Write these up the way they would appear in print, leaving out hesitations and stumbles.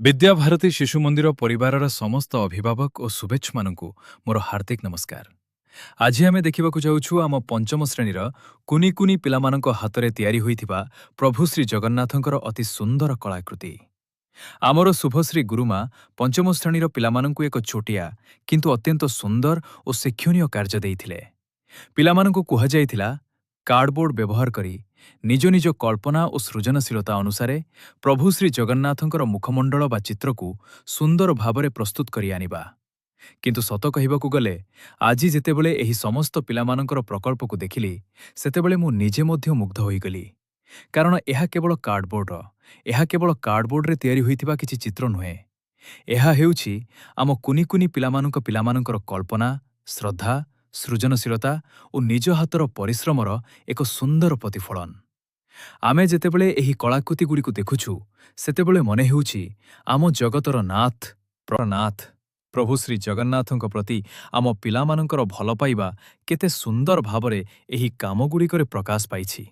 ବିଦ୍ୟାଭାରତୀ ଶିଶୁ ମନ୍ଦିର ପରିବାରର ସମସ୍ତ ଅଭିଭାବକ ଓ ଶୁଭେଚ୍ଛୁମାନଙ୍କୁ ମୋର ହାର୍ଦ୍ଦିକ ନମସ୍କାର। ଆଜି ଆମେ ଦେଖିବାକୁ ଯାଉଛୁ ଆମ ପଞ୍ଚମ ଶ୍ରେଣୀର କୁନି କୁନି ପିଲାମାନଙ୍କ ହାତରେ ତିଆରି ହୋଇଥିବା ପ୍ରଭୁ ଶ୍ରୀ ଜଗନ୍ନାଥଙ୍କର ଅତି ସୁନ୍ଦର କଳାକୃତି। ଆମର ଶୁଭଶ୍ରୀ ଗୁରୁମା ପଞ୍ଚମ ଶ୍ରେଣୀର ପିଲାମାନଙ୍କୁ ଏକ ଛୋଟିଆ କିନ୍ତୁ ଅତ୍ୟନ୍ତ ସୁନ୍ଦର ଓ ଶିକ୍ଷଣୀୟ କାର୍ଯ୍ୟ ଦେଇଥିଲେ। ପିଲାମାନଙ୍କୁ କୁହାଯାଇଥିଲା କାର୍ଡବୋର୍ଡ ବ୍ୟବହାର କରି ନିଜ ନିଜ କଳ୍ପନା ଓ ସୃଜନଶୀଳତା ଅନୁସାରେ ପ୍ରଭୁ ଶ୍ରୀ ଜଗନ୍ନାଥଙ୍କର ମୁଖମଣ୍ଡଳ ବା ଚିତ୍ରକୁ ସୁନ୍ଦର ଭାବରେ ପ୍ରସ୍ତୁତ କରି ଆଣିବା। କିନ୍ତୁ ସତ କହିବାକୁ ଗଲେ ଆଜି ଯେତେବେଳେ ଏହି ସମସ୍ତ ପିଲାମାନଙ୍କର ପ୍ରକଳ୍ପକୁ ଦେଖିଲି ସେତେବେଳେ ମୁଁ ନିଜେ ମଧ୍ୟ ମୁଗ୍ଧ ହୋଇଗଲି। କାରଣ ଏହା କେବଳ କାର୍ଡବୋର୍ଡରେ ତିଆରି ହୋଇଥିବା କିଛି ଚିତ୍ର ନୁହେଁ। ଏହା ହେଉଛି ଆମ କୁନି କୁନି ପିଲାମାନଙ୍କର କଳ୍ପନା, ଶ୍ରଦ୍ଧା, ସୃଜନଶୀଳତା ଓ ନିଜ ହାତର ପରିଶ୍ରମର ଏକ ସୁନ୍ଦର ପ୍ରତିଫଳନ। ଆମେ ଯେତେବେଳେ ଏହି କଳାକୃତିଗୁଡ଼ିକୁ ଦେଖୁଛୁ ସେତେବେଳେ ମନେ ହେଉଛି ଆମ ଜଗତର ନାଥ ପ୍ରଭୁ ଶ୍ରୀ ଜଗନ୍ନାଥଙ୍କ ପ୍ରତି ଆମ ପିଲାମାନଙ୍କର ଭଲ ପାଇବା କେତେ ସୁନ୍ଦର ଭାବରେ ଏହି କାମଗୁଡ଼ିକରେ ପ୍ରକାଶ ପାଇଛି।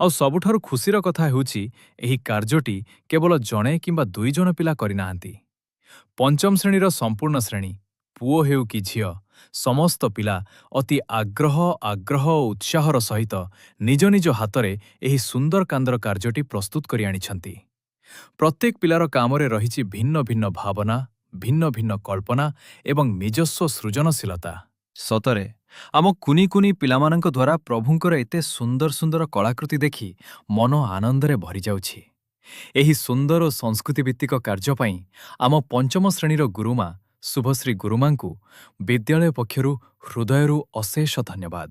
ଆଉ ସବୁଠାରୁ ଖୁସିର କଥା ହେଉଛି ଏହି କାର୍ଯ୍ୟଟି କେବଳ ଜଣେ କିମ୍ବା 2 ଜଣ ପିଲା କରିନାହାନ୍ତି। ପଞ୍ଚମ ଶ୍ରେଣୀର ସମ୍ପୂର୍ଣ୍ଣ ଶ୍ରେଣୀ, ପୁଅ ହେଉ କି ଝିଅ, ସମସ୍ତ ପିଲା ଅତି ଆଗ୍ରହ ଓ ଉତ୍ସାହର ସହିତ ନିଜ ନିଜ ହାତରେ ଏହି ସୁନ୍ଦର କାନ୍ଦର କାର୍ଯ୍ୟଟି ପ୍ରସ୍ତୁତ କରି ଆଣିଛନ୍ତି। ପ୍ରତ୍ୟେକ ପିଲାର କାମରେ ରହିଛି ଭିନ୍ନ ଭିନ୍ନ ଭାବନା, ଭିନ୍ନ ଭିନ୍ନ କଳ୍ପନା ଏବଂ ନିଜସ୍ୱ ସୃଜନଶୀଳତା। ସତରେ ଆମ କୁନି କୁନି ପିଲାମାନଙ୍କ ଦ୍ୱାରା ପ୍ରଭୁଙ୍କର ଏତେ ସୁନ୍ଦର ସୁନ୍ଦର କଳାକୃତି ଦେଖି ମନ ଆନନ୍ଦରେ ଭରିଯାଉଛି। ଏହି ସୁନ୍ଦର ଓ ସଂସ୍କୃତିଭିତ୍ତିକ କାର୍ଯ୍ୟ ପାଇଁ ଆମ ପଞ୍ଚମ ଶ୍ରେଣୀର ଗୁରୁମା ଶୁଭଶ୍ରୀ ଗୁରୁମାଙ୍କୁ ବିଦ୍ୟାଳୟ ପକ୍ଷରୁ ହୃଦୟରୁ ଅଶେଷ ଧନ୍ୟବାଦ।